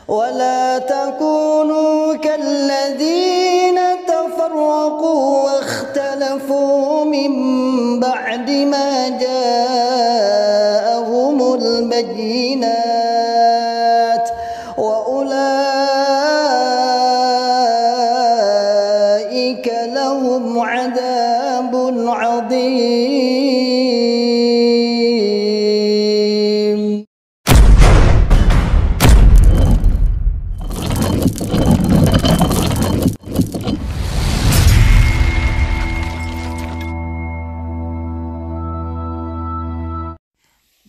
ولا تكونوا كالذين تفرقوا واختلفوا من بعد ما جاءهم البينات وأولئك لهم عذاب عظيم.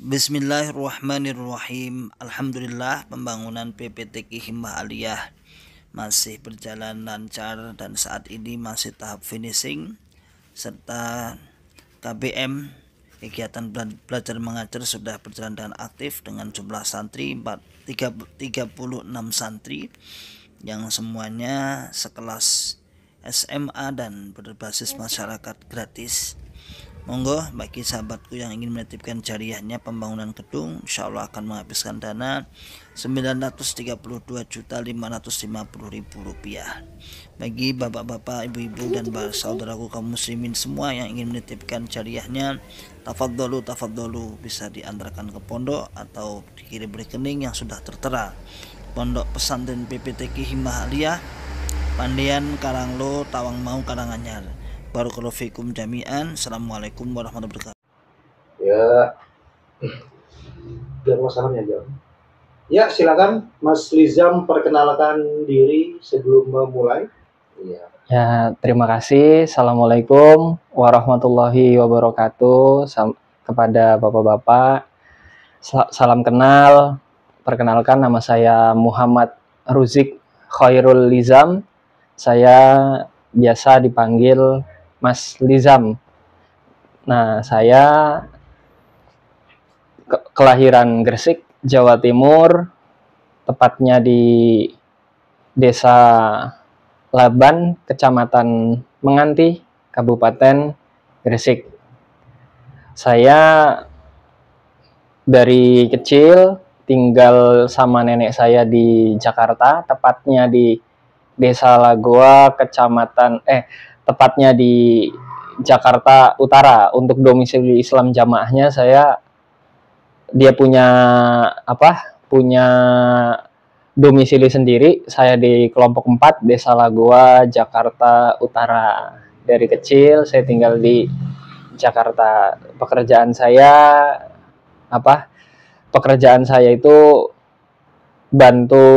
Bismillahirrahmanirrahim. Alhamdulillah, pembangunan PPTQ Himmah Aliyah masih berjalan lancar dan saat ini masih tahap finishing, serta KBM kegiatan belajar mengajar sudah berjalan dengan aktif dengan jumlah santri 36 santri yang semuanya sekelas SMA dan berbasis masyarakat gratis. Monggo bagi sahabatku yang ingin menitipkan jariahnya pembangunan gedung, insya Allah akan menghabiskan dana Rp932.550.000. Bagi bapak-bapak, ibu-ibu dan saudaraku kaum muslimin semua yang ingin menitipkan jariahnya, tafadholu bisa diantarkan ke pondok atau dikirim rekening yang sudah tertera. Pondok Pesantren PPTQ Himmah Aliyah, Pandian Karanglo, Tawangmau, Karanganyar. Barakallahu fikum jami'an. Assalamualaikum warahmatullahi wabarakatuh. Ya, biar salamnya jauh. Ya, silakan Mas Lizam perkenalkan diri sebelum memulai. Ya, terima kasih. Assalamualaikum warahmatullahi wabarakatuh. Kepada bapak-bapak, salam kenal. Perkenalkan, nama saya Muhammad Ruzik Khairul Lizam. Saya biasa dipanggil Mas Lizam. Nah, saya kelahiran Gresik, Jawa Timur, tepatnya di Desa Laban, Kecamatan Menganti, Kabupaten Gresik. Saya dari kecil tinggal sama nenek saya di Jakarta, tepatnya di Desa Lagoa, tepatnya di Jakarta Utara. Untuk domisili Islam jamaahnya dia punya domisili sendiri. Saya di kelompok 4 Desa Lagoa, Jakarta Utara. Dari kecil saya tinggal di Jakarta. Pekerjaan saya itu bantu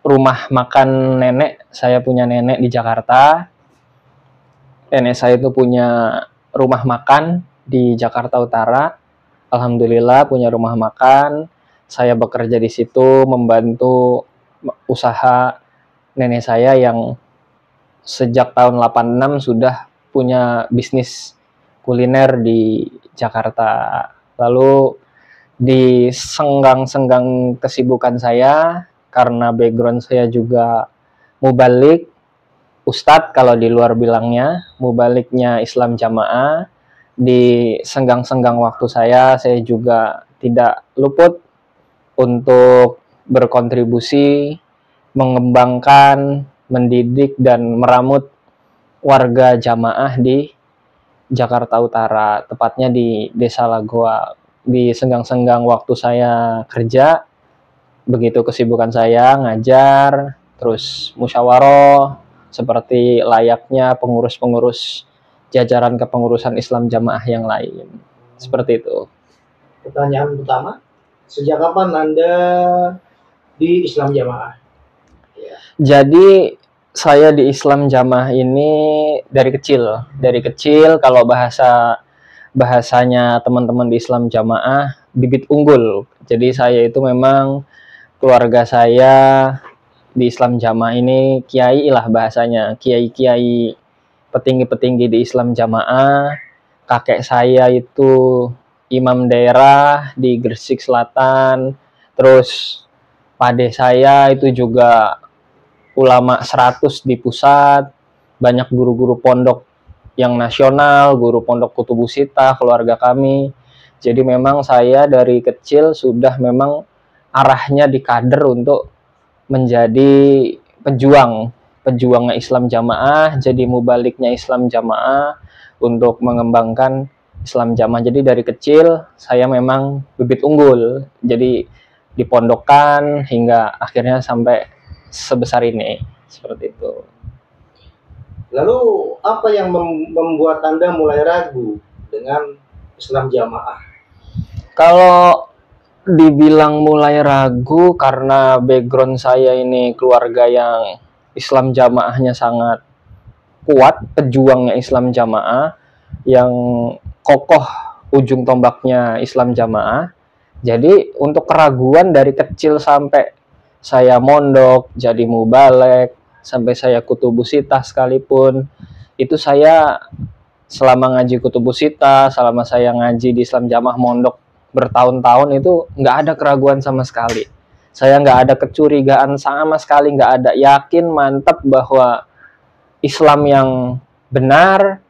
rumah makan nenek. Saya punya nenek di Jakarta. Nenek saya itu punya rumah makan di Jakarta Utara. Alhamdulillah punya rumah makan. Saya bekerja di situ membantu usaha nenek saya yang sejak tahun 86 sudah punya bisnis kuliner di Jakarta. Lalu di senggang-senggang kesibukan saya, karena background saya juga mubalik, Ustadz kalau di luar bilangnya, mubaliknya Islam Jamaah. Di senggang-senggang waktu saya juga tidak luput untuk berkontribusi, mengembangkan, mendidik, dan meramut warga jamaah di Jakarta Utara, tepatnya di Desa Lagoa. Di senggang-senggang waktu saya kerja, begitu kesibukan saya ngajar, terus musyawarah, seperti layaknya pengurus-pengurus jajaran kepengurusan Islam Jamaah yang lain. Seperti itu. Pertanyaan pertama, sejak kapan Anda di Islam Jamaah? Jadi saya di Islam Jamaah ini dari kecil. Dari kecil, kalau bahasanya teman-teman di Islam Jamaah, bibit unggul. Jadi saya itu memang, keluarga saya di Islam Jamaah ini kiai lah bahasanya, kiai-kiai, petinggi-petinggi di Islam Jamaah. Kakek saya itu imam daerah di Gresik Selatan. Terus pade saya itu juga ulama 100 di pusat. Banyak guru-guru pondok yang nasional, guru pondok Kutubus Sittah, keluarga kami. Jadi memang saya dari kecil sudah memang arahnya dikader untuk menjadi pejuangnya Islam Jamaah, jadi mubaliknya Islam Jamaah untuk mengembangkan Islam Jamaah. Jadi dari kecil saya memang bibit unggul, jadi dipondokkan hingga akhirnya sampai sebesar ini, seperti itu. Lalu apa yang membuat Anda mulai ragu dengan Islam Jamaah? Kalau dibilang mulai ragu, karena background saya ini keluarga yang Islam Jamaahnya sangat kuat, pejuangnya Islam Jamaah, yang kokoh ujung tombaknya Islam Jamaah. Jadi untuk keraguan dari kecil sampai saya mondok, jadi mubalek, sampai saya kutubusita sekalipun, itu saya selama ngaji kutubusita, selama saya ngaji di Islam Jamaah mondok bertahun-tahun, itu nggak ada keraguan sama sekali. Saya nggak ada kecurigaan sama sekali, nggak ada, yakin mantap bahwa Islam yang benar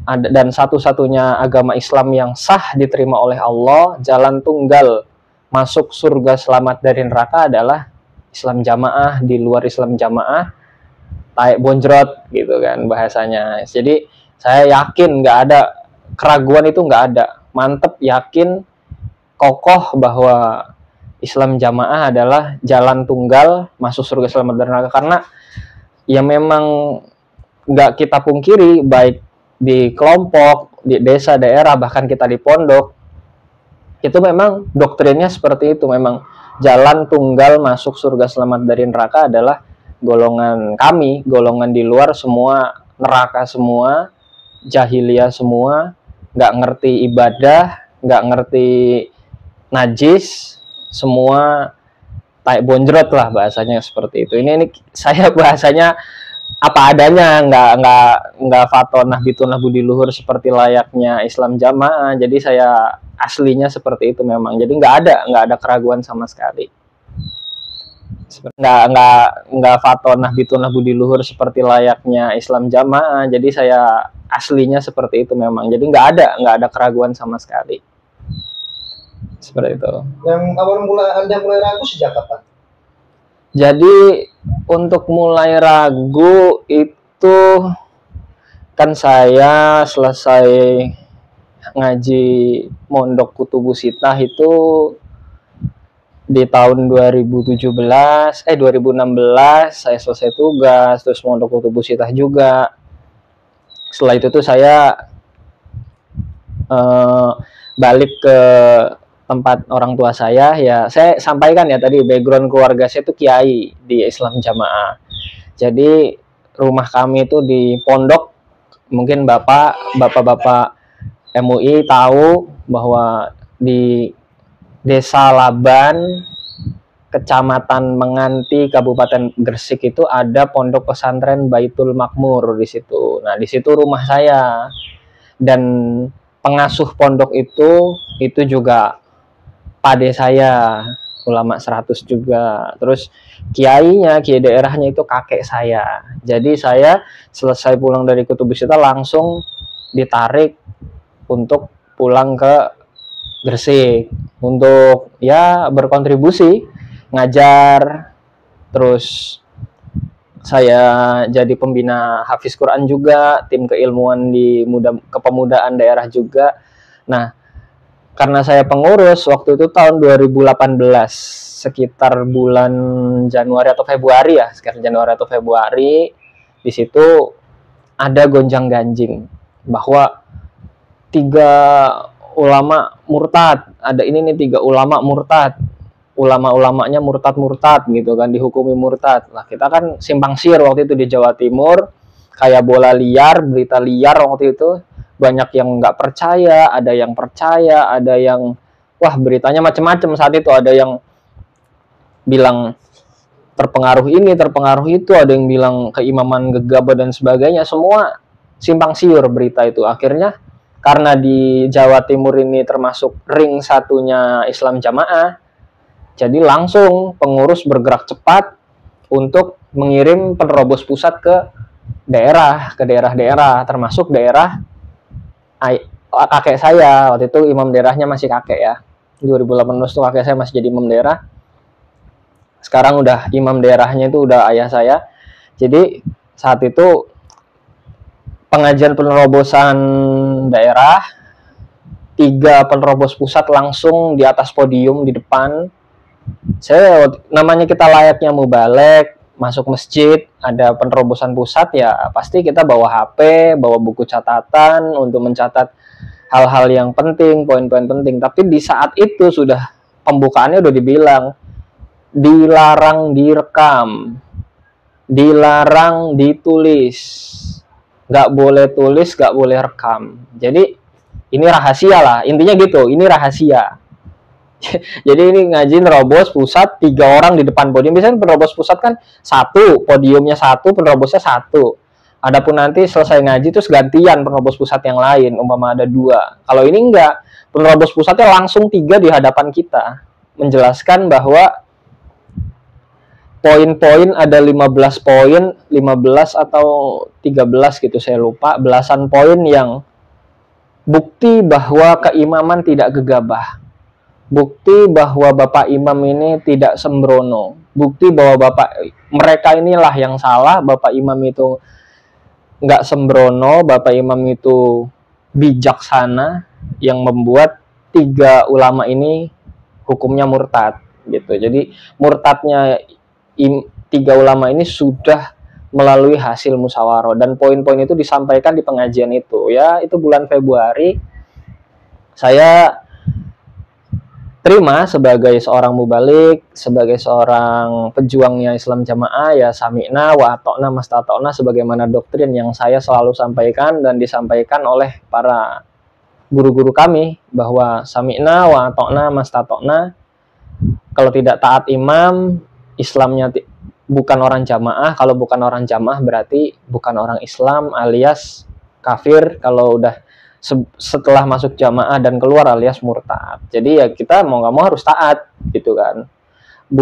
dan satu-satunya agama Islam yang sah diterima oleh Allah, jalan tunggal masuk surga selamat dari neraka adalah Islam Jamaah. Di luar Islam Jamaah taek bonjrot gitu kan bahasanya. Jadi saya yakin nggak ada keraguan, itu nggak ada, mantep, yakin, kokoh bahwa Islam Jamaah adalah jalan tunggal masuk surga selamat dari neraka. Karena ya memang nggak kita pungkiri, baik di kelompok, di desa, daerah, bahkan kita di pondok, itu memang doktrinnya seperti itu. Memang jalan tunggal masuk surga selamat dari neraka adalah golongan kami, golongan di luar semua neraka semua, jahiliyah semua, nggak ngerti ibadah, nggak ngerti najis, semua taek bonjrot lah bahasanya seperti itu. Ini saya bahasanya apa adanya, nggak fatonah bitunah budi luhur seperti layaknya Islam Jamaah. Jadi saya aslinya seperti itu memang. Jadi nggak ada keraguan sama sekali. Nggak fatonah bitunah budi luhur seperti layaknya Islam Jamaah. Jadi saya aslinya seperti itu memang. Jadi nggak ada keraguan sama sekali. Seperti itu. Yang Anda mulai ragu sejak kapan? Jadi untuk mulai ragu itu kan saya selesai ngaji mondok kutubusitah itu di tahun 2016 saya selesai tugas, terus mondok kutubusitah juga. Setelah itu tuh saya balik ke tempat orang tua saya. Ya saya sampaikan ya tadi, background keluarga saya itu kiai di Islam Jamaah. Jadi rumah kami itu di pondok. Mungkin bapak MUI tahu bahwa di Desa Laban, Kecamatan Menganti, Kabupaten Gresik itu ada pondok pesantren Baitul Makmur di situ. Nah, di situ rumah saya. Dan pengasuh pondok itu juga pade saya, ulama 100 juga. Terus kiai daerahnya itu kakek saya. Jadi saya selesai pulang dari kutubusita langsung ditarik untuk pulang ke Gresik untuk ya berkontribusi ngajar. Terus saya jadi pembina Hafiz Quran juga, tim keilmuan di kepemudaan daerah juga. Nah, karena saya pengurus waktu itu tahun 2018, sekitar bulan Januari atau Februari ya, sekitar Januari atau Februari, di situ ada gonjang-ganjing bahwa 3 ulama murtad, ada ini nih 3 ulama murtad, ulama-ulamanya murtad gitu kan, dihukumi murtad. Lah kita kan simpang siur waktu itu di Jawa Timur, kayak bola liar, berita liar waktu itu. Banyak yang nggak percaya, ada yang percaya, ada yang wah beritanya macam-macam saat itu. Ada yang bilang terpengaruh ini, terpengaruh itu, ada yang bilang keimaman gegabah dan sebagainya. Semua simpang siur berita itu. Akhirnya karena di Jawa Timur ini termasuk ring satunya Islam Jamaah, jadi langsung pengurus bergerak cepat untuk mengirim penerobos pusat ke daerah-daerah, termasuk daerah kakek saya. Waktu itu imam daerahnya masih kakek ya, 2018 tuh kakek saya masih jadi imam daerah. sekarang udah imam daerahnya itu udah ayah saya. Jadi saat itu pengajian penerobosan daerah, 3 penerobos pusat langsung di atas podium di depan. Saya namanya kita layaknya mubalek, masuk masjid, ada penerobosan pusat ya pasti kita bawa HP, bawa buku catatan untuk mencatat hal-hal yang penting, poin-poin penting. Tapi di saat itu sudah pembukaannya udah dibilang dilarang direkam, dilarang ditulis, nggak boleh tulis, nggak boleh rekam. Jadi ini rahasia lah, intinya gitu, ini rahasia. Jadi ini ngaji nerobos pusat 3 orang di depan podium. Biasanya penerobos pusat kan 1, podiumnya 1, penerobosnya 1. Adapun nanti selesai ngaji terus gantian penerobos pusat yang lain, umpama ada 2. Kalau ini enggak, penerobos pusatnya langsung 3 di hadapan kita, menjelaskan bahwa poin-poin ada 15 poin, 15 atau 13 gitu saya lupa, belasan poin yang bukti bahwa keimaman tidak gegabah. Bukti bahwa Bapak Imam ini tidak sembrono. Bukti bahwa mereka inilah yang salah, Bapak Imam itu nggak sembrono, Bapak Imam itu bijaksana, yang membuat 3 ulama ini hukumnya murtad gitu. Jadi murtadnya 3 ulama ini sudah melalui hasil musyawarah, dan poin-poin itu disampaikan di pengajian itu. Ya, itu bulan Februari. Saya terima sebagai seorang mubalik, sebagai seorang pejuangnya Islam Jamaah, ya sami'na wa atokna mastatokna, sebagaimana doktrin yang saya selalu sampaikan dan disampaikan oleh para guru-guru kami, bahwa sami'na wa atokna mastatokna. Kalau tidak taat imam, Islamnya bukan orang jamaah. Kalau bukan orang jamaah berarti bukan orang Islam, alias kafir. Kalau udah setelah masuk jamaah dan keluar alias murtad. Jadi ya kita mau nggak mau harus taat gitu kan. 6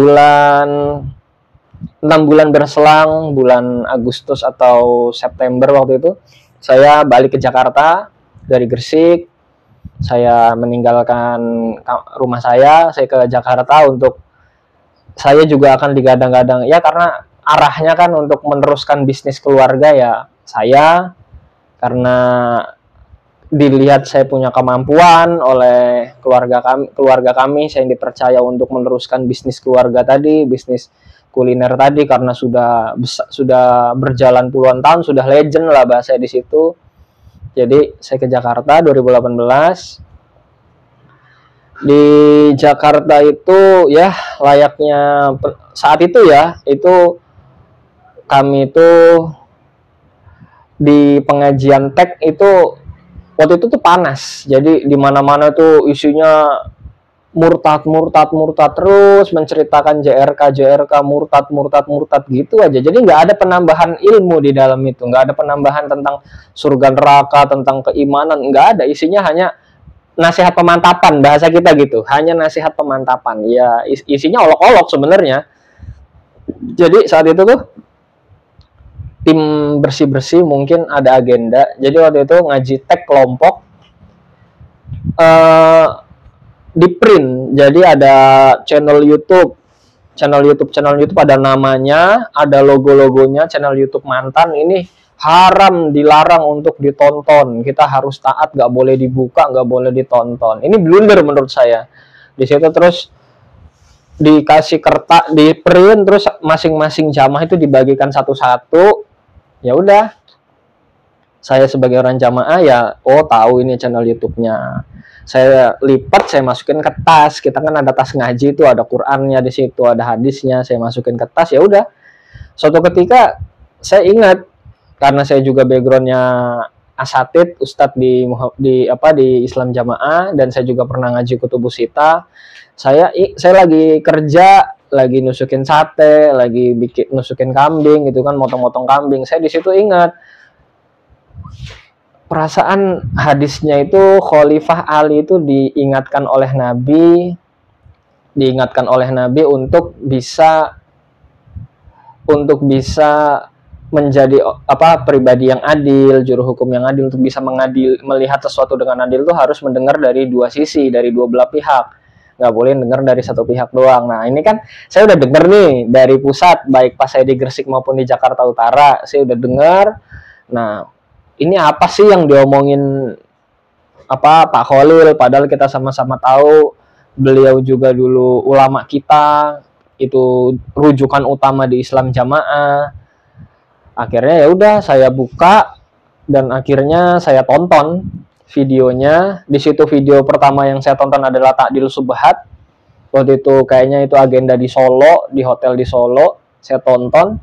bulan berselang, bulan Agustus atau September waktu itu, saya balik ke Jakarta dari Gresik. Saya meninggalkan rumah saya ke Jakarta untuk saya juga akan digadang-gadang ya, karena arahnya kan untuk meneruskan bisnis keluarga ya saya, karena dilihat saya punya kemampuan oleh keluarga kami, saya dipercaya untuk meneruskan bisnis keluarga tadi, bisnis kuliner tadi, karena sudah berjalan puluhan tahun, sudah legend lah bahasa di situ. Jadi saya ke Jakarta 2018. Di Jakarta itu ya layaknya saat itu ya, itu kami itu di pengajian teks itu waktu itu tuh panas. Jadi di mana-mana tuh isinya murtad terus menceritakan JRK murtad gitu aja. Jadi nggak ada penambahan ilmu di dalam itu, nggak ada penambahan tentang surga neraka, tentang keimanan, nggak ada. Isinya hanya nasihat pemantapan, bahasa kita gitu, hanya nasihat pemantapan. Ya isinya olok-olok sebenarnya. Jadi saat itu tuh tim bersih-bersih mungkin ada agenda. Jadi waktu itu ngaji teks kelompok di print. Jadi ada channel YouTube ada namanya, ada logo-logonya, channel YouTube mantan. Ini haram, dilarang untuk ditonton. Kita harus taat, nggak boleh dibuka, nggak boleh ditonton. Ini blunder menurut saya. Di situ terus dikasih kertas, di print, terus masing-masing jamaah itu dibagikan satu-satu. Ya udah, saya sebagai orang jamaah ya, tahu ini channel YouTube-nya. Saya lipat, saya masukin ke tas. Kita kan ada tas ngaji itu, ada Qur'annya di situ, ada hadisnya. Saya masukin ke tas. Ya udah. Suatu ketika saya ingat, karena saya juga backgroundnya asatid, ustadz di Islam Jamaah, dan saya juga pernah ngaji Kutubus Sita. Saya lagi kerja, lagi nusukin sate, lagi nusukin kambing gitu kan, motong-motong kambing. Saya di situ ingat perasaan hadisnya itu, Khalifah Ali itu diingatkan oleh Nabi untuk bisa menjadi pribadi yang adil, juru hukum yang adil. Untuk bisa melihat sesuatu dengan adil itu harus mendengar dari 2 sisi, dari 2 belah pihak. nggak boleh dengar dari satu pihak doang. Nah ini kan saya udah denger nih dari pusat, baik pas saya di Gresik maupun di Jakarta Utara, saya udah dengar. Nah ini apa sih yang diomongin Pak Khalil, padahal kita sama-sama tahu beliau juga dulu ulama kita, itu rujukan utama di Islam Jamaah. Akhirnya ya udah saya buka dan akhirnya saya tonton videonya. Di situ video pertama yang saya tonton adalah Takdil Subhat. Waktu itu kayaknya itu agenda di Solo, di hotel di Solo. Saya tonton.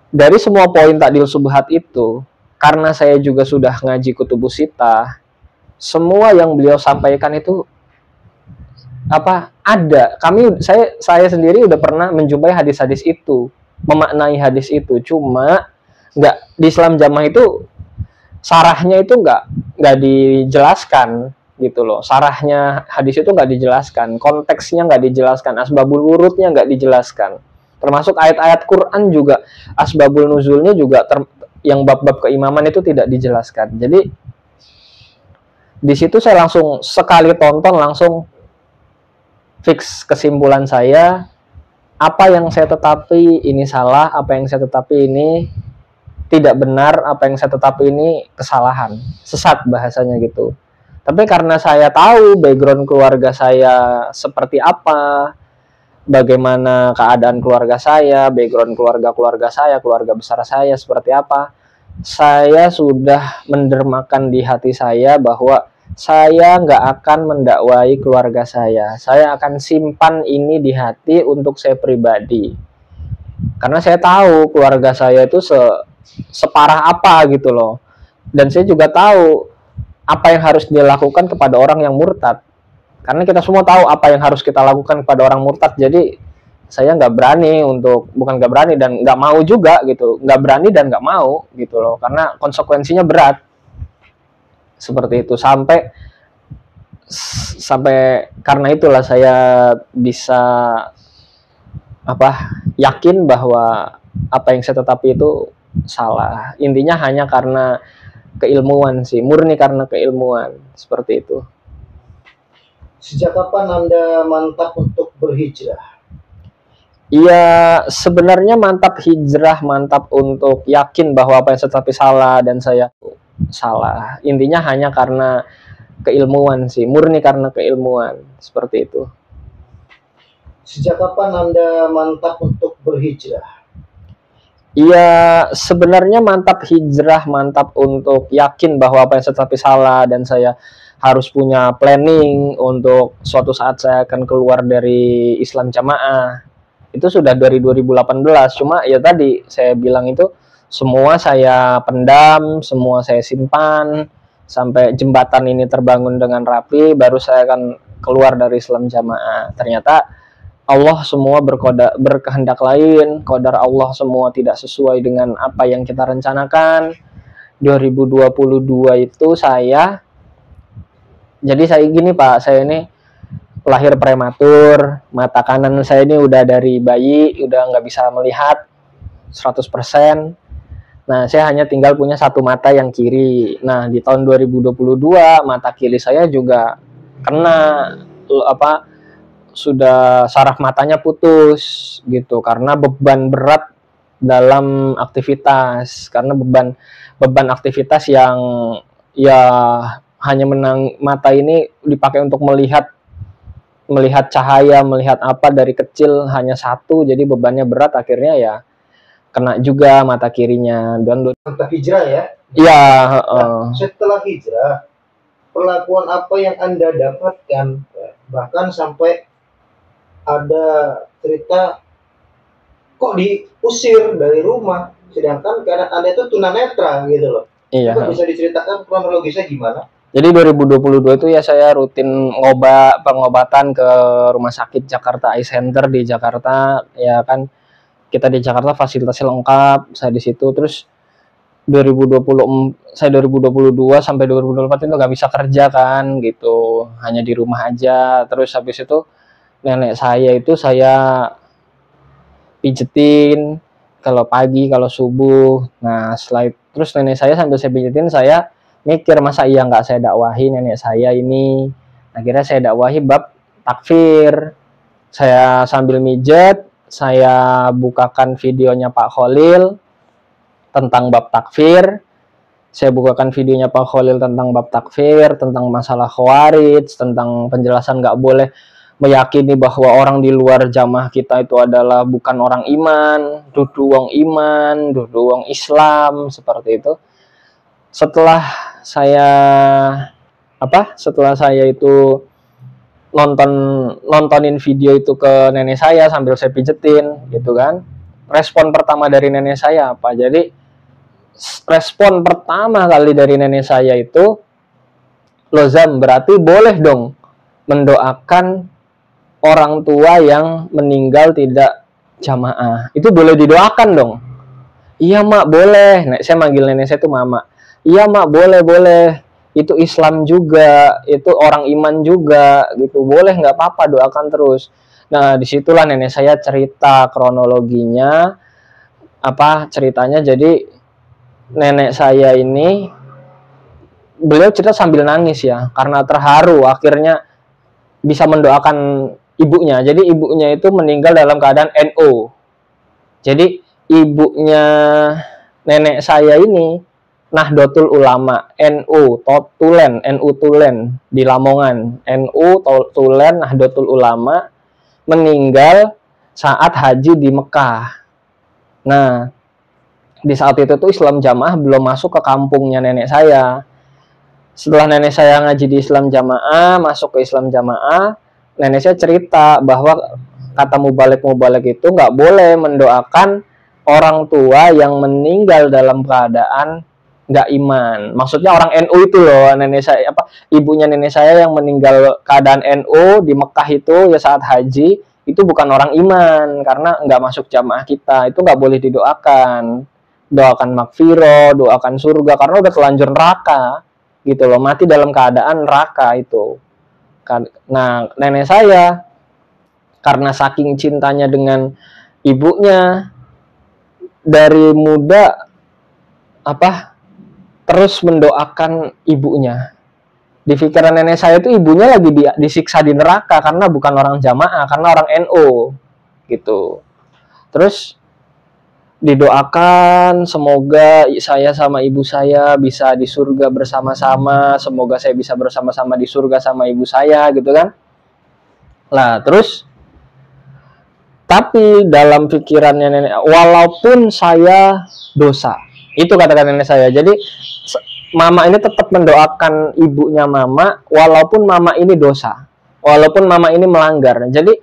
Dari semua poin Takdil Subhat itu, karena saya juga sudah ngaji Kutubus Sittah, semua yang beliau sampaikan itu ada. Saya sendiri udah pernah menjumpai hadis-hadis itu, memaknai hadis itu. Cuma nggak di Islam Jamaah itu sarahnya itu nggak dijelaskan gitu loh. Sarahnya hadis itu nggak dijelaskan, konteksnya nggak dijelaskan, asbabul wurudnya nggak dijelaskan. Termasuk ayat-ayat Quran juga, asbabul nuzulnya juga yang bab-bab keimaman itu tidak dijelaskan. Jadi di situ saya langsung sekali tonton langsung fix kesimpulan saya, apa yang saya tetapi ini salah, apa yang saya tetapi ini tidak benar, apa yang saya tetapi ini kesalahan, sesat bahasanya gitu. Tapi karena saya tahu background keluarga saya seperti apa, bagaimana keadaan keluarga saya, background keluarga saya, keluarga besar saya seperti apa, saya sudah mendermakan di hati saya bahwa saya nggak akan mendakwai keluarga saya. Saya akan simpan ini di hati untuk saya pribadi. Karena saya tahu keluarga saya itu separah apa gitu loh. Dan saya juga tahu apa yang harus dilakukan kepada orang yang murtad. Karena kita semua tahu apa yang harus kita lakukan kepada orang murtad. Jadi saya nggak berani bukan nggak berani dan nggak mau juga gitu. Nggak berani dan nggak mau gitu loh. Karena konsekuensinya berat. Seperti itu. Sampai karena itulah saya bisa yakin bahwa apa yang saya tetapi itu salah. Intinya hanya karena keilmuan sih, murni karena keilmuan, seperti itu. Sejak kapan Anda mantap untuk berhijrah? Iya, sebenarnya mantap hijrah, mantap untuk yakin bahwa apa yang saya tetapi salah dan saya salah. Intinya hanya karena keilmuan sih, murni karena keilmuan, seperti itu. Sejak kapan Anda mantap untuk berhijrah? Iya, sebenarnya mantap hijrah, mantap untuk yakin bahwa apa yang saya tetapi salah dan saya harus punya planning untuk suatu saat saya akan keluar dari Islam Jamaah. Itu sudah dari 2018, cuma ya tadi saya bilang itu semua saya pendam, semua saya simpan sampai jembatan ini terbangun dengan rapi, baru saya akan keluar dari Islam Jamaah. Ternyata Allah semua berkehendak lain, qadar Allah semua tidak sesuai dengan apa yang kita rencanakan. 2022 itu saya gini Pak, saya ini lahir prematur, mata kanan saya ini udah dari bayi, udah nggak bisa melihat 100%. Nah, saya hanya tinggal punya satu mata yang kiri. Nah, di tahun 2022 mata kiri saya juga kena sudah saraf matanya putus gitu karena beban berat dalam aktivitas, karena beban aktivitas yang ya hanya mata ini dipakai untuk melihat cahaya, melihat apa dari kecil hanya satu, jadi bebannya berat, akhirnya ya kena juga mata kirinya. Dan Mantap hijrah ya? iya. Setelah hijrah, perlakuan apa yang Anda dapatkan? Bahkan sampai ada cerita kok diusir dari rumah, sedangkan karena Anda itu tunanetra gitu loh. Iya. Itu bisa diceritakan kronologisnya gimana? Jadi 2022 itu ya saya rutin pengobatan ke Rumah Sakit Jakarta Eye Center di Jakarta, ya kan kita di Jakarta fasilitasnya lengkap, saya di situ. Terus 2022 sampai 2024 itu nggak bisa kerja kan gitu, hanya di rumah aja. Terus habis itu nenek saya itu saya pijetin kalau pagi, kalau subuh. Nah terus nenek saya sambil saya pijetin, saya mikir masa iya nggak saya dakwahi nenek saya ini. Akhirnya saya dakwahi bab takfir. Saya sambil mijet, saya bukakan videonya Pak Khalil tentang bab takfir. Saya bukakan videonya Pak Khalil tentang bab takfir, tentang masalah khawarij, tentang penjelasan nggak boleh meyakini bahwa orang di luar jamaah kita itu adalah bukan orang iman, dudu wong iman, dudu wong Islam, seperti itu. Setelah saya itu nontonin video itu ke nenek saya sambil saya pijetin gitu kan. Respon pertama dari nenek saya apa? Jadi respon pertama kali dari nenek saya itu, "Loh Zam, berarti boleh dong mendoakan orang tua yang meninggal tidak jamaah. Itu boleh didoakan dong." "Iya mak, boleh." Saya manggil nenek saya itu mama. "Iya mak, boleh. Itu Islam juga, itu orang iman juga gitu, boleh, nggak apa-apa, doakan terus." Nah, disitulah nenek saya cerita kronologinya. Ceritanya, jadi nenek saya ini, beliau cerita sambil nangis ya, karena terharu akhirnya bisa mendoakan ibunya. Jadi ibunya itu meninggal dalam keadaan NO. Jadi ibunya nenek saya ini Nahdlatul Ulama, NU Tulen di Lamongan. NU Tulen Nahdlatul Ulama meninggal saat haji di Mekah. Nah, di saat itu tuh Islam Jamaah belum masuk ke kampungnya nenek saya. Setelah nenek saya ngaji di Islam Jamaah, masuk ke Islam Jamaah, nenek saya cerita bahwa kata mubalik itu nggak boleh mendoakan orang tua yang meninggal dalam keadaan nggak iman. Maksudnya orang NU itu loh, ibunya nenek saya yang meninggal keadaan NU di Mekah itu ya saat haji, itu bukan orang iman karena nggak masuk jamaah kita, itu nggak boleh didoakan. Doakan magfiro, doakan surga karena udah telanjur neraka gitu loh, mati dalam keadaan neraka itu. Nah, nenek saya karena saking cintanya dengan ibunya, dari muda terus mendoakan ibunya. Di pikiran nenek saya itu ibunya lagi disiksa di neraka karena bukan orang jamaah, karena orang NU gitu. Terus didoakan semoga saya sama ibu saya bisa di surga bersama-sama, semoga saya bisa bersama-sama di surga sama ibu saya gitu kan. Lah terus, tapi dalam pikirannya nenek, walaupun saya dosa, itu kata-kata nenek saya. Jadi mama ini tetap mendoakan ibunya mama walaupun mama ini dosa, walaupun mama ini melanggar. Jadi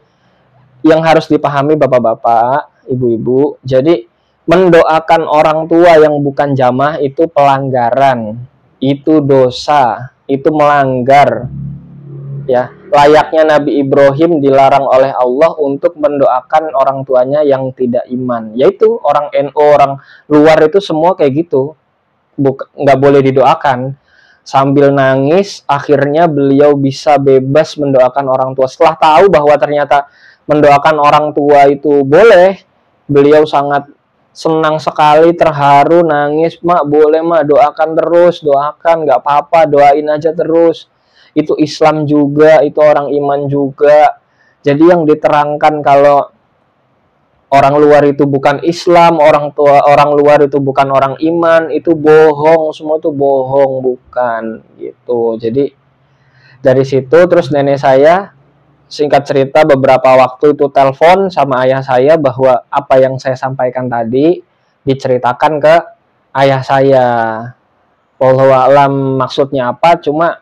yang harus dipahami bapak-bapak, ibu-ibu, jadi mendoakan orang tua yang bukan jamaah itu pelanggaran, itu dosa, itu melanggar. Ya, layaknya Nabi Ibrahim dilarang oleh Allah untuk mendoakan orang tuanya yang tidak iman, yaitu orang NU, orang luar itu semua kayak gitu, nggak boleh didoakan. Sambil nangis, akhirnya beliau bisa bebas mendoakan orang tua. Setelah tahu bahwa ternyata mendoakan orang tua itu boleh, beliau sangat senang sekali, terharu, nangis. "Mak, boleh mak, doakan terus, doakan, nggak apa-apa, doain aja terus. Itu Islam juga, itu orang iman juga." Jadi yang diterangkan kalau orang luar itu bukan Islam, orang luar itu bukan orang iman, itu bohong, semua itu bohong, bukan gitu. Jadi dari situ terus nenek saya, singkat cerita, beberapa waktu itu telepon sama ayah saya bahwa apa yang saya sampaikan tadi diceritakan ke ayah saya. Wallahu a'lam maksudnya apa, cuma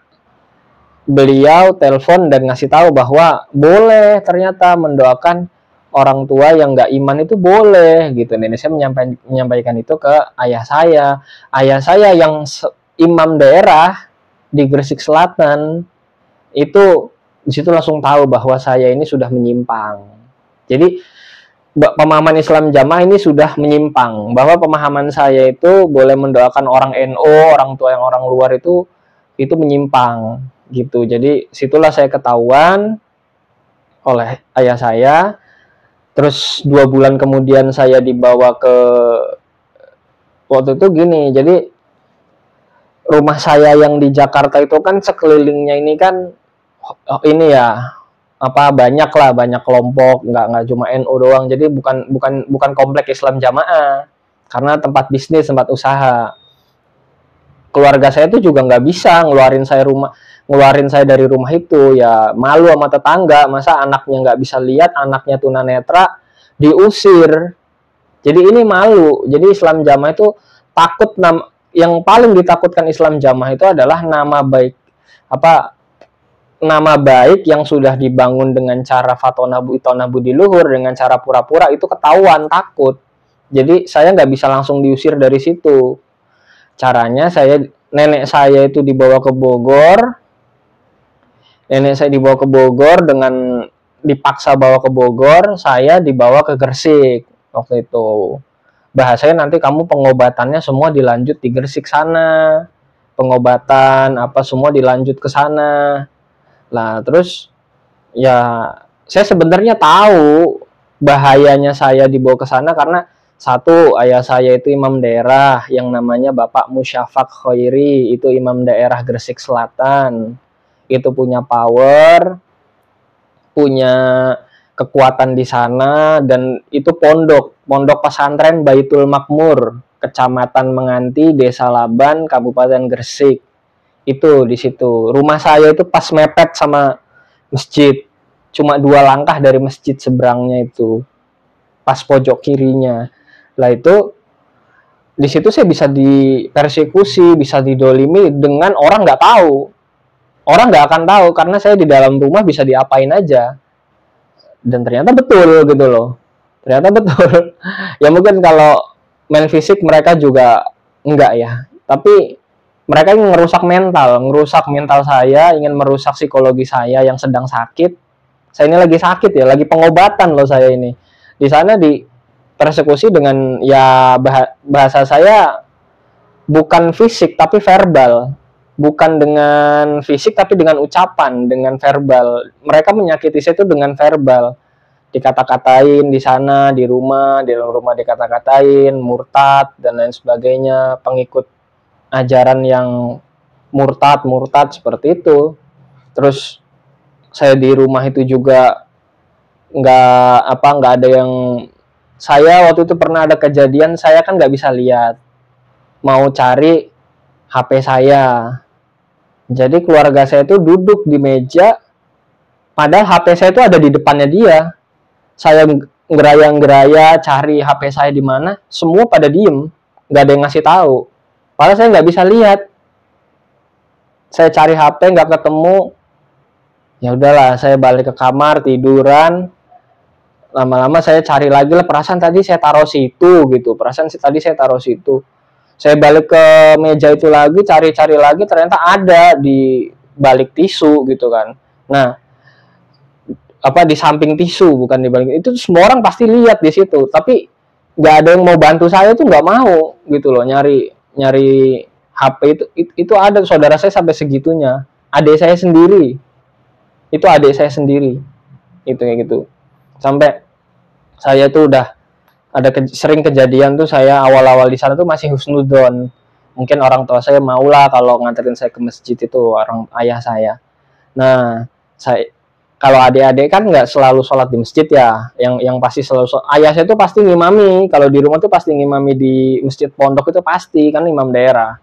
beliau telepon dan ngasih tahu bahwa boleh ternyata mendoakan orang tua yang nggak iman itu boleh gitu. Nenek saya menyampaikan itu ke ayah saya. Ayah saya yang imam daerah di Gresik Selatan itu disitu langsung tahu bahwa saya ini sudah menyimpang. Jadi pemahaman Islam Jamaah ini sudah menyimpang, bahwa pemahaman saya itu boleh mendoakan orang NU, orang tua yang orang luar itu menyimpang gitu. Jadi situlah saya ketahuan oleh ayah saya. Terus 2 bulan kemudian saya dibawa ke, waktu itu gini, jadi rumah saya yang di Jakarta itu kan sekelilingnya ini kan ini ya banyak lah, banyak kelompok, nggak cuma NU doang. Jadi bukan komplek Islam Jamaah, karena tempat bisnis, tempat usaha. Keluarga saya tuh juga nggak bisa ngeluarin saya dari rumah itu, ya malu sama tetangga, masa anaknya nggak bisa lihat, anaknya tunanetra diusir. Jadi ini malu. Jadi Islam Jamaah itu takut, yang paling ditakutkan Islam Jamaah itu adalah nama baik yang sudah dibangun dengan cara fatona budi luhur, dengan cara pura-pura, itu ketahuan, takut. Jadi saya nggak bisa langsung diusir dari situ. Caranya nenek saya itu dibawa ke Bogor. Nenek saya dibawa ke Bogor, dengan dipaksa bawa ke Bogor, saya dibawa ke Gresik waktu itu. Bahasanya nanti kamu pengobatannya semua dilanjut di Gresik sana. Pengobatan apa semua dilanjut ke sana. Nah, terus ya saya sebenarnya tahu bahayanya saya dibawa ke sana karena satu, ayah saya itu imam daerah yang namanya Bapak Musyafaq Khairi, itu imam daerah Gresik Selatan. Itu punya power, punya kekuatan di sana, dan itu pondok pesantren Baitul Makmur, Kecamatan Menganti, Desa Laban, Kabupaten Gresik. Itu di situ. Rumah saya itu pas mepet sama masjid. Cuma 2 langkah dari masjid seberangnya itu. Pas pojok kirinya. Lah itu di situ saya bisa dipersekusi, bisa didolimi dengan orang nggak tahu. Orang nggak akan tahu karena saya di dalam rumah bisa diapain aja. Dan ternyata betul gitu loh. Ternyata betul. Ya mungkin kalau main fisik mereka juga enggak ya. Tapi mereka ingin merusak mental saya, ingin merusak psikologi saya yang sedang sakit. Saya ini lagi sakit ya, lagi pengobatan loh saya ini. Di sana persekusi dengan, ya bahasa saya bukan fisik tapi verbal. Bukan dengan fisik tapi dengan ucapan, dengan verbal. Mereka menyakiti saya itu dengan verbal. Dikata-katain di sana, di dalam rumah dikata-katain, murtad dan lain sebagainya, pengikut ajaran yang murtad seperti itu. Terus saya di rumah itu juga nggak ada yang, saya waktu itu pernah ada kejadian, saya kan nggak bisa lihat, mau cari HP saya. Jadi keluarga saya itu duduk di meja, padahal HP saya itu ada di depannya dia. Saya ngeraya cari HP saya di mana, semua pada diem, nggak ada yang ngasih tahu. Padahal saya nggak bisa lihat. Saya cari HP nggak ketemu. Ya udahlah, saya balik ke kamar tiduran. Lama-lama saya cari lagi lah, perasaan tadi saya taruh situ gitu. Saya balik ke meja itu lagi, cari-cari lagi, ternyata ada di balik tisu gitu kan. Nah, di samping tisu, bukan di balik. Itu semua orang pasti lihat di situ. Tapi nggak ada yang mau bantu saya, tuh nggak mau gitu loh, nyari HP itu ada. Saudara saya sampai segitunya. Adik saya sendiri. Itu adik saya sendiri. Itu kayak gitu. Sampai saya tuh udah ada sering kejadian tuh, saya awal-awal di sana tuh masih husnudon. Mungkin orang tua saya maulah kalau nganterin saya ke masjid itu, ayah saya. Nah, kalau adik-adik kan nggak selalu sholat di masjid ya, yang pasti selalu ayah saya tuh pasti ngimami. Kalau di rumah tuh pasti ngimami di masjid pondok, itu pasti kan imam daerah.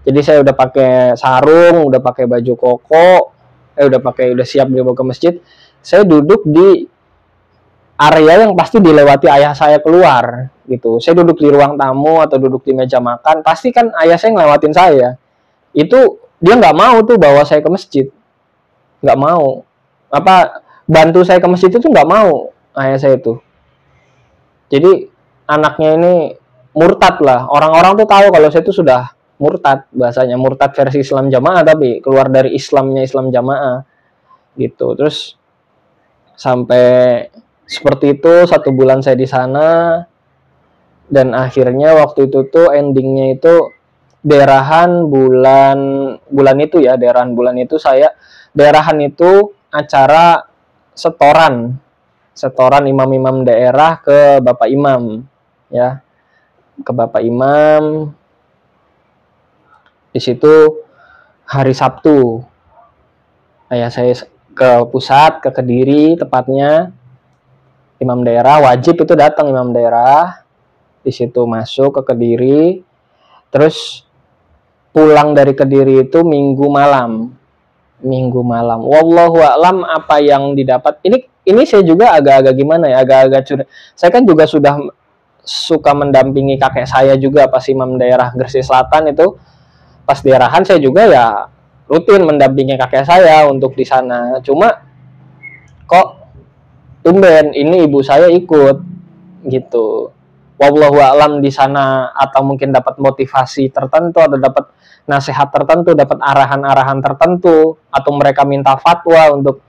Jadi saya udah pakai sarung, udah pakai baju koko, udah siap dibawa ke masjid. Saya duduk di area yang pasti dilewati ayah saya keluar gitu. Saya duduk di ruang tamu atau duduk di meja makan, pasti kan ayah saya ngelewatin saya. Itu dia nggak mau tuh bawa saya ke masjid, nggak mau. Bantu saya ke masjid itu nggak mau ayah saya itu. Jadi anaknya ini murtad lah. Orang-orang tuh tahu kalau saya itu sudah murtad, bahasanya murtad versi Islam Jamaah, tapi keluar dari Islamnya Islam Jamaah gitu. Terus sampai seperti itu 1 bulan saya di sana, dan akhirnya waktu itu tuh endingnya itu daerahan bulan itu acara setoran imam-imam daerah ke Bapak Imam ya, ke Bapak Imam. Di situ hari Sabtu ayah saya ke pusat, ke Kediri tepatnya. Imam daerah wajib itu datang, imam daerah di situ masuk ke Kediri, terus pulang dari Kediri itu Minggu malam. Wallahu a'lam apa yang didapat. Ini saya juga agak-agak gimana ya, agak-agak curiga. Saya kan juga sudah suka mendampingi kakek saya juga pas imam daerah Gresik Selatan itu. Pas daerahan saya juga ya rutin mendampingi kakek saya untuk di sana. Cuma kok tumben ini ibu saya ikut gitu. Wallahu a'lam di sana, atau mungkin dapat motivasi tertentu, atau dapat nasihat tertentu, dapat arahan-arahan tertentu, atau mereka minta fatwa untuk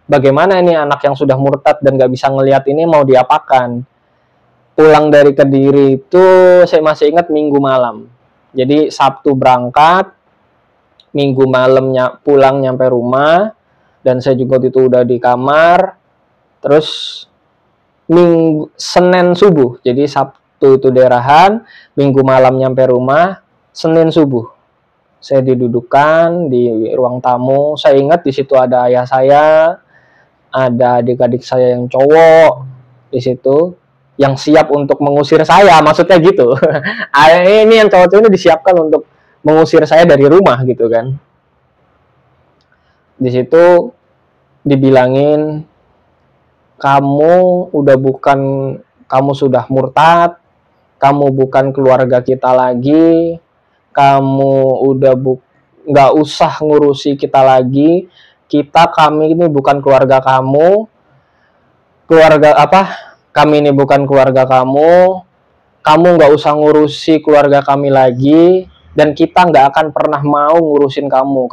bagaimana ini anak yang sudah murtad dan gak bisa ngelihat ini mau diapakan. Pulang dari Kediri itu saya masih ingat Minggu malam. Jadi Sabtu berangkat, Minggu malamnya pulang nyampe rumah, dan saya juga itu udah di kamar. Terus Senin subuh, jadi Sabtu itu daerahan, Minggu malam nyampe rumah, Senin subuh saya didudukkan di ruang tamu. Saya ingat di situ ada ayah saya, ada adik-adik saya yang cowok di situ yang siap untuk mengusir saya, maksudnya gitu. Ini yang cowok ini disiapkan untuk mengusir saya dari rumah gitu kan. Di situ dibilangin, kamu sudah murtad, kamu bukan keluarga kita lagi, kamu udah nggak usah ngurusi kita lagi, kami ini bukan keluarga kamu, kami ini bukan keluarga kamu nggak usah ngurusi keluarga kami lagi, dan kita nggak akan pernah mau ngurusin kamu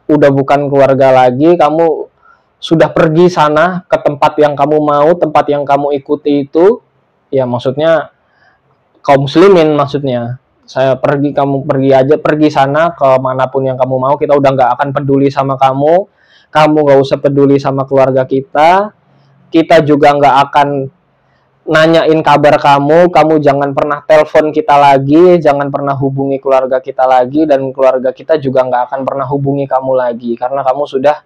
udah bukan keluarga lagi, kamu sudah pergi sana ke tempat yang kamu mau, tempat yang kamu ikuti itu, ya maksudnya kaum muslimin maksudnya. Saya kamu pergi aja, pergi sana ke manapun yang kamu mau, kita udah nggak akan peduli sama kamu nggak usah peduli sama keluarga kita juga nggak akan nanyain kabar kamu jangan pernah telepon kita lagi, jangan pernah hubungi keluarga kita lagi, dan keluarga kita juga nggak akan pernah hubungi kamu lagi, karena kamu sudah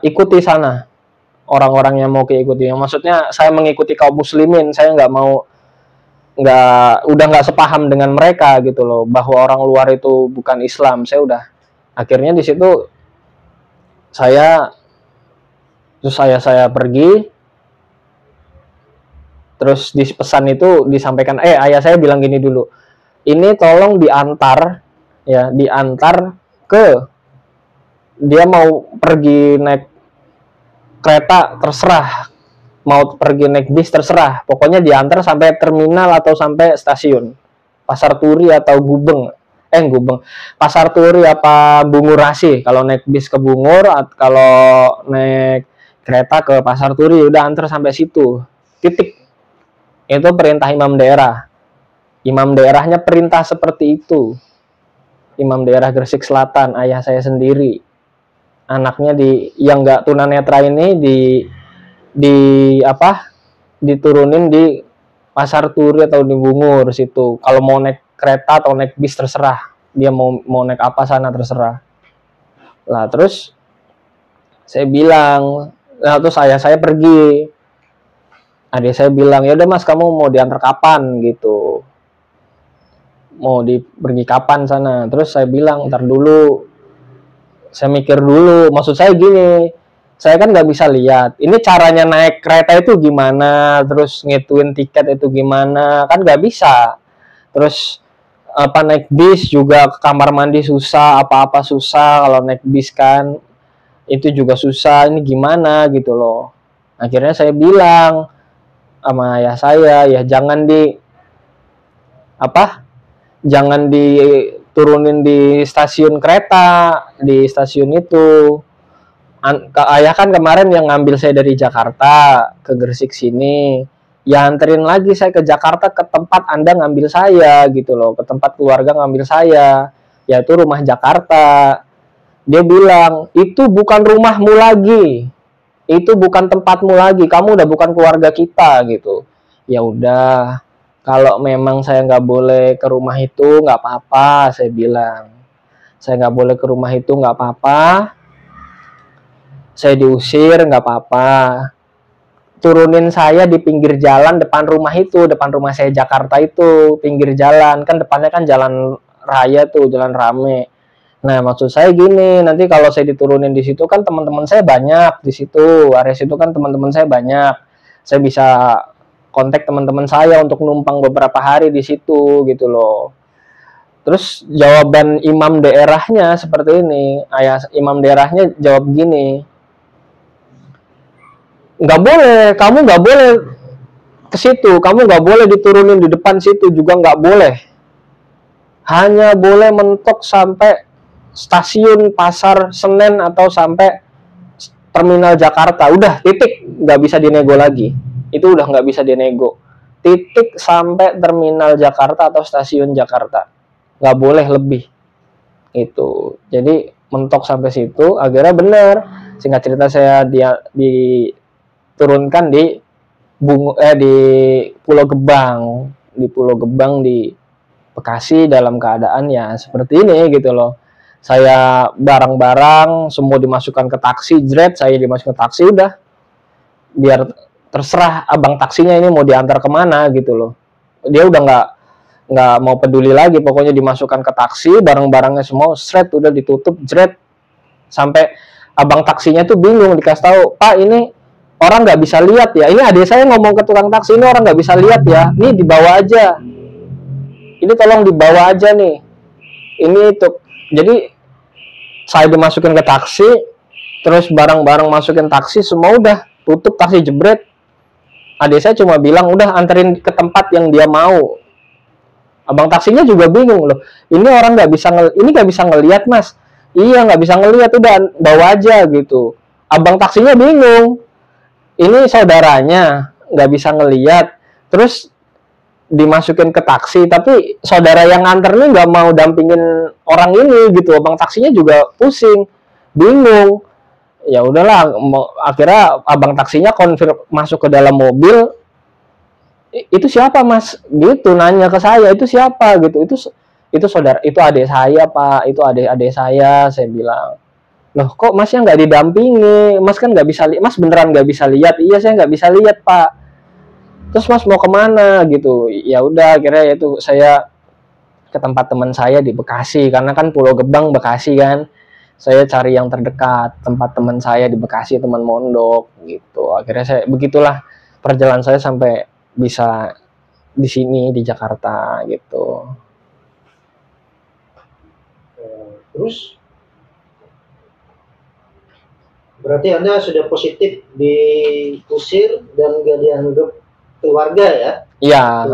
ikuti sana orang-orang yang mau ikuti. Maksudnya saya mengikuti kaum muslimin, saya udah nggak sepaham dengan mereka gitu loh, bahwa orang luar itu bukan Islam. Akhirnya di situ saya pergi, terus di pesan itu disampaikan, ayah saya bilang gini dulu, ini tolong diantar ke, dia mau pergi naik kereta terserah, mau pergi naik bis terserah, pokoknya diantar sampai terminal atau sampai stasiun Pasar Turi atau Gubeng, Pasar Turi apa Bungurasi, kalau naik bis ke Bungur, kalau naik kereta ke Pasar Turi, udah antar sampai situ, titik. Itu perintah imam daerah. Imam daerahnya perintah seperti itu. Imam daerah Gresik Selatan, ayah saya sendiri. Anaknya yang nggak tunanetra ini diturunin di Pasar Turi atau di Bungur situ. Kalau mau naik kereta atau naik bis terserah. Dia mau naik apa sana terserah. Lah terus saya bilang, terus ayah saya pergi. Adik saya bilang, ya udah mas, kamu mau diantar kapan gitu, mau pergi kapan sana. Terus saya bilang, ntar dulu, saya mikir dulu. Maksud saya gini, saya kan nggak bisa lihat ini caranya naik kereta itu gimana, terus ngituin tiket itu gimana, kan nggak bisa. Terus naik bis juga ke kamar mandi susah, apa-apa susah kalau naik bis kan, itu juga susah, ini gimana gitu loh. Akhirnya saya bilang sama ayah saya, ya jangan diturunin di stasiun kereta, di stasiun itu. Ayah kan kemarin yang ngambil saya dari Jakarta ke Gresik sini, ya anterin lagi saya ke Jakarta, ke tempat Anda ngambil saya gitu loh, ke tempat keluarga ngambil saya, yaitu rumah Jakarta. Dia bilang, itu bukan rumahmu lagi, itu bukan tempatmu lagi, kamu udah bukan keluarga kita gitu. Ya udah, kalau memang saya nggak boleh ke rumah itu nggak apa-apa, saya bilang, saya nggak boleh ke rumah itu nggak apa-apa. saya diusir nggak apa-apa, turunin saya di pinggir jalan depan rumah itu, depan rumah saya Jakarta itu, pinggir jalan, kan depannya kan jalan raya tuh, jalan rame. Nah, maksud saya gini, nanti kalau saya diturunin di situ kan teman-teman saya banyak di situ, area situ kan teman-teman saya banyak. Saya bisa kontak teman-teman saya untuk numpang beberapa hari di situ gitu loh. Terus jawaban imam daerahnya seperti ini, ayah imam daerahnya jawab gini, nggak boleh, kamu nggak boleh ke situ, kamu nggak boleh diturunin di depan situ juga nggak boleh, hanya boleh mentok sampai stasiun Pasar Senen atau sampai terminal Jakarta, udah titik, nggak bisa dinego lagi, itu udah nggak bisa dinego, titik sampai terminal Jakarta atau stasiun Jakarta, nggak boleh lebih itu. Jadi mentok sampai situ, akhirnya bener, singkat cerita saya diturunkan di di Pulau Gebang, di Bekasi dalam keadaan ya seperti ini gitu loh. Saya barang-barang semua dimasukkan ke taksi, jret, saya dimasukkan ke taksi, udah biar terserah abang taksinya ini mau diantar kemana gitu loh. Dia udah nggak mau peduli lagi, pokoknya dimasukkan ke taksi, barang-barangnya semua seret udah ditutup, jret, sampai abang taksinya tuh bingung, dikasih tahu, Pak ini orang nggak bisa lihat ya, ini adik saya ngomong ke tukang taksi, ini orang nggak bisa lihat ya, ini dibawa aja, ini tolong dibawa aja nih, ini tuh. Jadi saya dimasukin ke taksi, terus barang-barang masukin taksi, semua udah tutup taksi, jebret. Adik saya cuma bilang udah anterin ke tempat yang dia mau. Abang taksinya juga bingung loh, ini orang nggak bisa ini nggak bisa ngelihat mas, iya nggak bisa ngelihat, udah bawa aja gitu. Abang taksinya bingung, ini saudaranya nggak bisa ngelihat, terus dimasukin ke taksi, tapi saudara yang nganter nih nggak mau dampingin orang ini gitu. Abang taksinya juga pusing, bingung. Ya udahlah, akhirnya abang taksinya masuk ke dalam mobil. Itu siapa mas? Gitu nanya ke saya, itu siapa gitu? Itu saudara, itu adik saya pak, itu adik saya bilang. Loh kok masnya nggak didampingi? Mas kan nggak bisa lihat, mas beneran nggak bisa lihat? Iya saya nggak bisa lihat pak. Terus mas mau kemana gitu? Ya udah, akhirnya itu saya ke tempat teman saya di Bekasi, karena kan Pulau Gebang Bekasi kan. Saya cari yang terdekat, tempat teman saya di Bekasi, teman mondok gitu. Akhirnya saya begitulah perjalanan saya sampai bisa di sini di Jakarta gitu. Terus berarti Anda sudah positif diusir dan gak dianggap keluarga ya? Iya,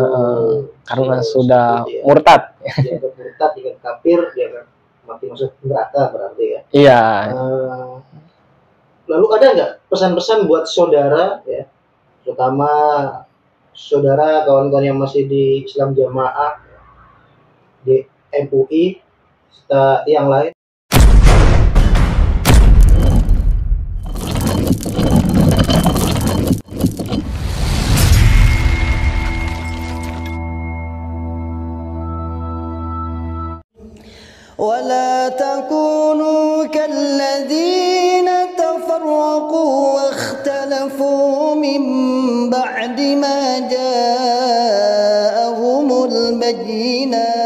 karena sudah ya. murtad. Dianggap murtad, dianggap kafir, dianggap mati masuk neraka berarti ya? Iya. Lalu ada nggak pesan-pesan buat saudara ya, terutama saudara kawan-kawan yang masih di Islam Jamaah, di MUI, serta yang lain? ولا تكونوا كالذين تفرقوا واختلفوا من بعد ما جاءهم البينات